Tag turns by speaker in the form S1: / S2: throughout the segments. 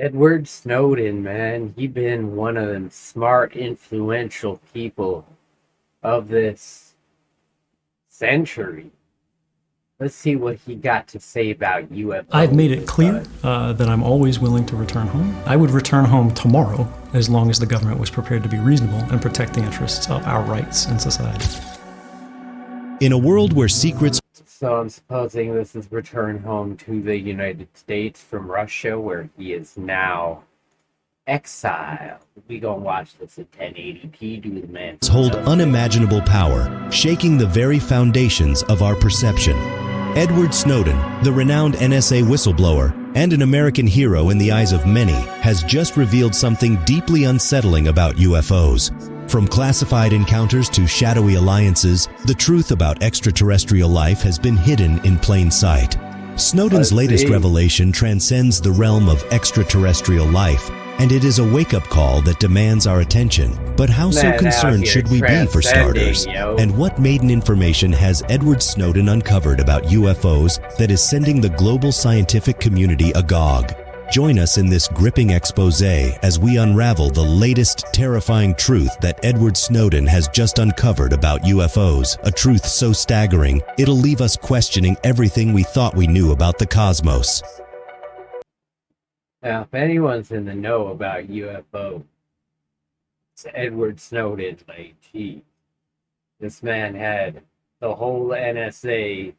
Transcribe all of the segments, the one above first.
S1: Edward Snowden, man, he been one of them smart, influential people of this century. Let's see what he got to say about UFOs.
S2: I've made it clear that I'm always willing to return home. I would return home tomorrow as long as the government was prepared to be reasonable and protect the interests of our rights in society.
S3: In a world where secrets...
S1: So I'm supposing this is return home to the United States from Russia, where he is now exiled. We gonna watch this at 1080p, do the man.
S3: ...hold unimaginable power, shaking the very foundations of our perception. Edward Snowden, the renowned NSA whistleblower and an American hero in the eyes of many, has just revealed something deeply unsettling about UFOs. From classified encounters to shadowy alliances, the truth about extraterrestrial life has been hidden in plain sight. Snowden's latest revelation transcends the realm of extraterrestrial life, and it is a wake-up call that demands our attention. But how so concerned should we be, for starters? And what maiden information has Edward Snowden uncovered about UFOs that is sending the global scientific community agog? Join us in this gripping expose as we unravel the latest terrifying truth that Edward Snowden has just uncovered about UFOs, a truth so staggering, it'll leave us questioning everything we thought we knew about the cosmos.
S1: Now, if anyone's in the know about UFO, it's Edward Snowden. Like, gee, this man had the whole NSA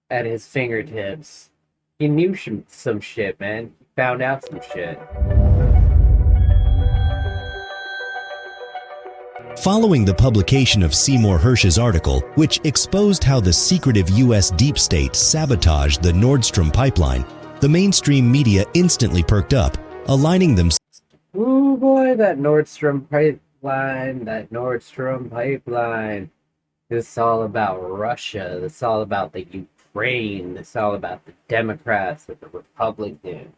S1: at his fingertips. He knew some shit, man. He found out some shit.
S3: Following the publication of Seymour Hersh's article, which exposed how the secretive U.S. deep state sabotaged the Nordstrom pipeline, the mainstream media instantly perked up, aligning themselves.
S1: Ooh boy, that Nordstrom pipeline, This is all about Russia. This is all about the Ukraine. This is all about the Democrats and the Republicans.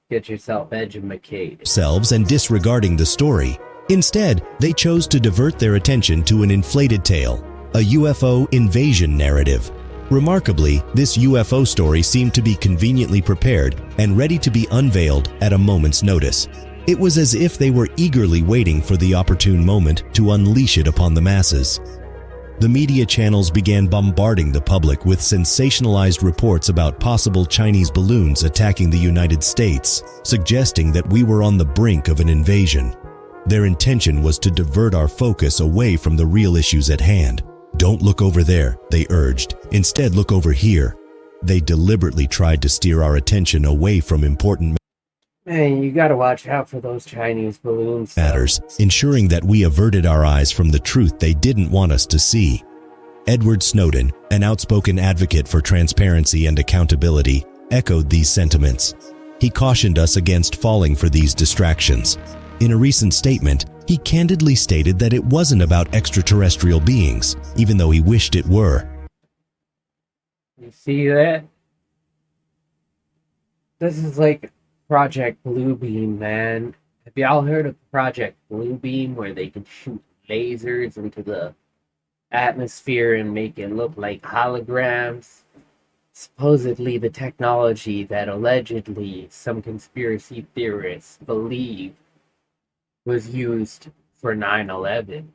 S1: Get yourself educated.
S3: ...themselves and disregarding the story. Instead, they chose to divert their attention to an inflated tale, a UFO invasion narrative. Remarkably, this UFO story seemed to be conveniently prepared and ready to be unveiled at a moment's notice. It was as if they were eagerly waiting for the opportune moment to unleash it upon the masses. The media channels began bombarding the public with sensationalized reports about possible Chinese balloons attacking the United States, suggesting that we were on the brink of an invasion. Their intention was to divert our focus away from the real issues at hand. Don't look over there, they urged. Instead, look over here. They deliberately tried to steer our attention away from important
S1: Man, you gotta watch out for those Chinese balloons.
S3: matters, ensuring that we averted our eyes from the truth they didn't want us to see. Edward Snowden, an outspoken advocate for transparency and accountability, echoed these sentiments. He cautioned us against falling for these distractions. In a recent statement, he candidly stated that it wasn't about extraterrestrial beings, even though he wished it were.
S1: You see that? This is like Project Bluebeam, man. Have y'all heard of Project Bluebeam, where they can shoot lasers into the atmosphere and make it look like holograms? Supposedly the technology that allegedly some conspiracy theorists believe was used for 9/11.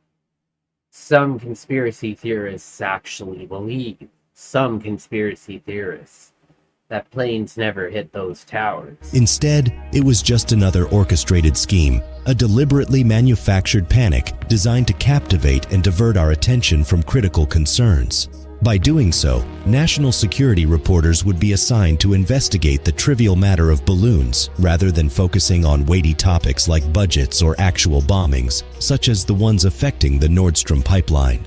S1: Some conspiracy theorists actually believe, some conspiracy theorists, that planes never hit those towers.
S3: Instead, it was just another orchestrated scheme, a deliberately manufactured panic designed to captivate and divert our attention from critical concerns. By doing so, national security reporters would be assigned to investigate the trivial matter of balloons rather than focusing on weighty topics like budgets or actual bombings, such as the ones affecting the Nordstrom pipeline.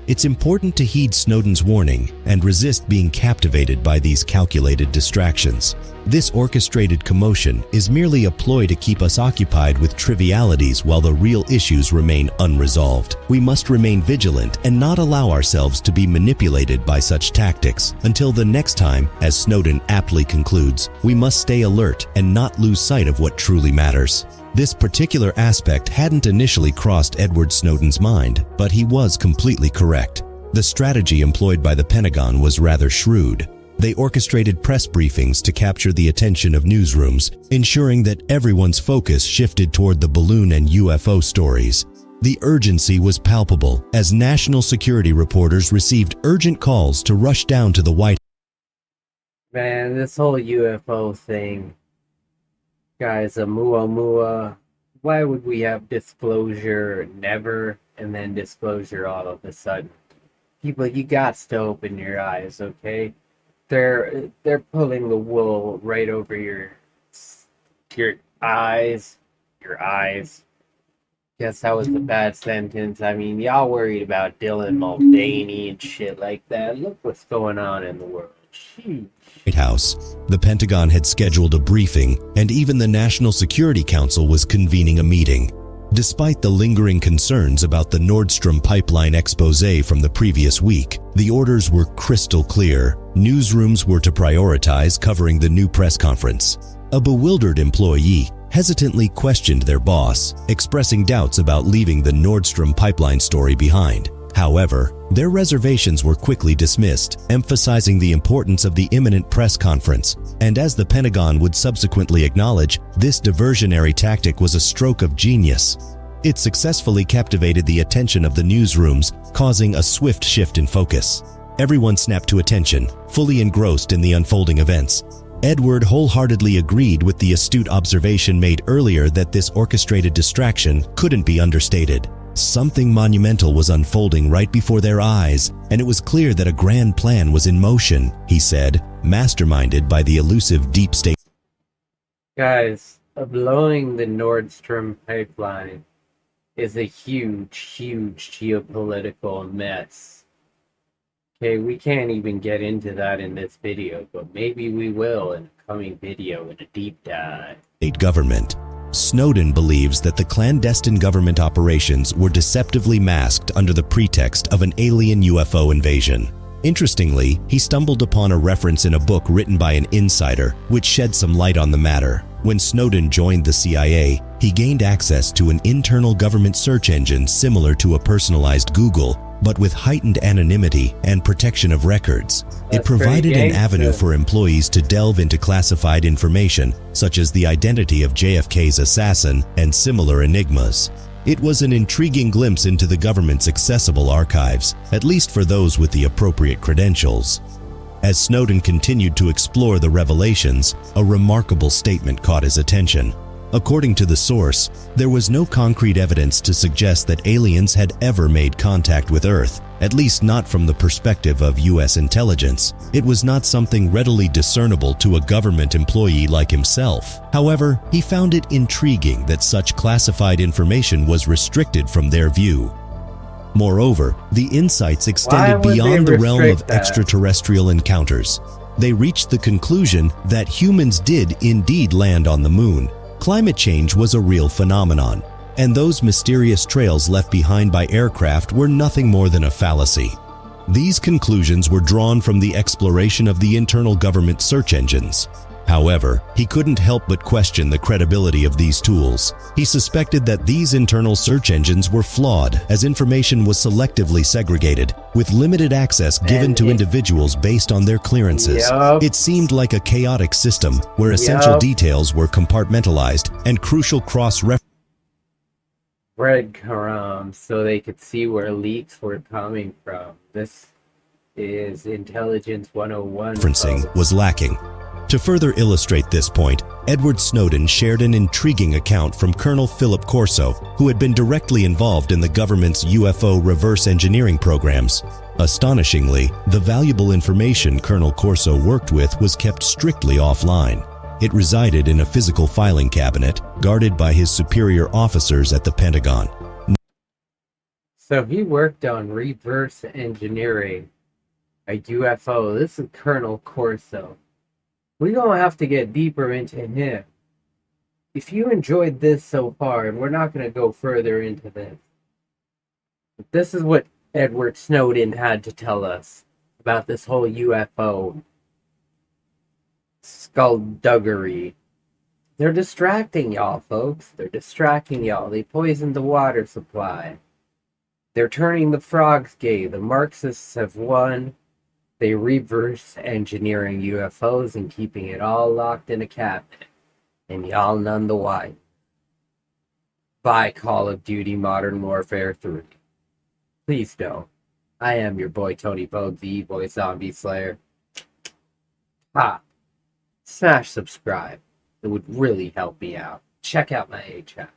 S3: It's important to heed Snowden's warning and resist being captivated by these calculated distractions. This orchestrated commotion is merely a ploy to keep us occupied with trivialities while the real issues remain unresolved. We must remain vigilant and not allow ourselves to be manipulated by such tactics. Until the next time, as Snowden aptly concludes, we must stay alert and not lose sight of what truly matters. This particular aspect hadn't initially crossed Edward Snowden's mind, but he was completely correct. The strategy employed by the Pentagon was rather shrewd. They orchestrated press briefings to capture the attention of newsrooms, ensuring that everyone's focus shifted toward the balloon and UFO stories. The urgency was palpable as national security reporters received urgent calls to rush down to the White House.
S1: Man, this whole UFO thing, guys, Oumuamua, why would we have disclosure never and then disclosure all of a sudden? People, you got to open your eyes, okay? They're pulling the wool right over your eyes. Guess that was a bad sentence. I mean, y'all worried about Dylan Mulvaney and shit like that. Look what's going on in the world. Sheesh.
S3: White House. The Pentagon had scheduled a briefing, and even the National Security Council was convening a meeting. Despite the lingering concerns about the Nord Stream pipeline expose from the previous week, the orders were crystal clear. Newsrooms were to prioritize covering the new press conference. A bewildered employee hesitantly questioned their boss, expressing doubts about leaving the Nord Stream pipeline story behind. However, their reservations were quickly dismissed, emphasizing the importance of the imminent press conference. And as the Pentagon would subsequently acknowledge, this diversionary tactic was a stroke of genius. It successfully captivated the attention of the newsrooms, causing a swift shift in focus. Everyone snapped to attention, fully engrossed in the unfolding events. Edward wholeheartedly agreed with the astute observation made earlier that this orchestrated distraction couldn't be understated. Something monumental was unfolding right before their eyes, and it was clear that a grand plan was in motion, he said, masterminded by the elusive deep state.
S1: Guys, blowing the Nord Stream pipeline is a huge geopolitical mess. Okay, we can't even get into that in this video, but maybe we will in a coming video in a deep dive.
S3: State government. Snowden believes that the clandestine government operations were deceptively masked under the pretext of an alien UFO invasion. Interestingly, he stumbled upon a reference in a book written by an insider, which shed some light on the matter. When Snowden joined the CIA, he gained access to an internal government search engine similar to a personalized Google, but with heightened anonymity and protection of records. It provided an avenue for employees to delve into classified information, such as the identity of JFK's assassin and similar enigmas. It was an intriguing glimpse into the government's accessible archives, at least for those with the appropriate credentials. As Snowden continued to explore the revelations, a remarkable statement caught his attention. According to the source, there was no concrete evidence to suggest that aliens had ever made contact with Earth, at least not from the perspective of US intelligence. It was not something readily discernible to a government employee like himself. However, he found it intriguing that such classified information was restricted from their view. Moreover, the insights extended beyond the realm of extraterrestrial encounters. They reached the conclusion that humans did indeed land on the moon. Climate change was a real phenomenon, and those mysterious trails left behind by aircraft were nothing more than a fallacy. These conclusions were drawn from the exploration of the internal government search engines. However, he couldn't help but question the credibility of these tools. He suspected that these internal search engines were flawed, as information was selectively segregated, with limited access given to individuals based on their clearances. It seemed like a chaotic system where essential details were compartmentalized and crucial cross-references
S1: breadcrumbs so they could see where leaks were coming from. This is Intelligence 101.
S3: Referencing was lacking. To further illustrate this point, Edward Snowden shared an intriguing account from Colonel Philip Corso, who had been directly involved in the government's UFO reverse engineering programs. Astonishingly, the valuable information Colonel Corso worked with was kept strictly offline. It resided in a physical filing cabinet, guarded by his superior officers at the Pentagon.
S1: So he worked on reverse engineering a UFO. This is Colonel Corso. We're going to have to get deeper into him. If you enjoyed this so far, and we're not going to go further into this, but this is what Edward Snowden had to tell us about this whole UFO skullduggery. They're distracting y'all, folks. They're distracting y'all. They poisoned the water supply. They're turning the frogs gay. The Marxists have won. They reverse engineering UFOs and keeping it all locked in a cabinet. And y'all none the why. Buy Call of Duty Modern Warfare 3. Please don't. I am your boy Tony Vogue, the E-Boy Zombie Slayer. Ha! Smash subscribe. It would really help me out. Check out my A-chat.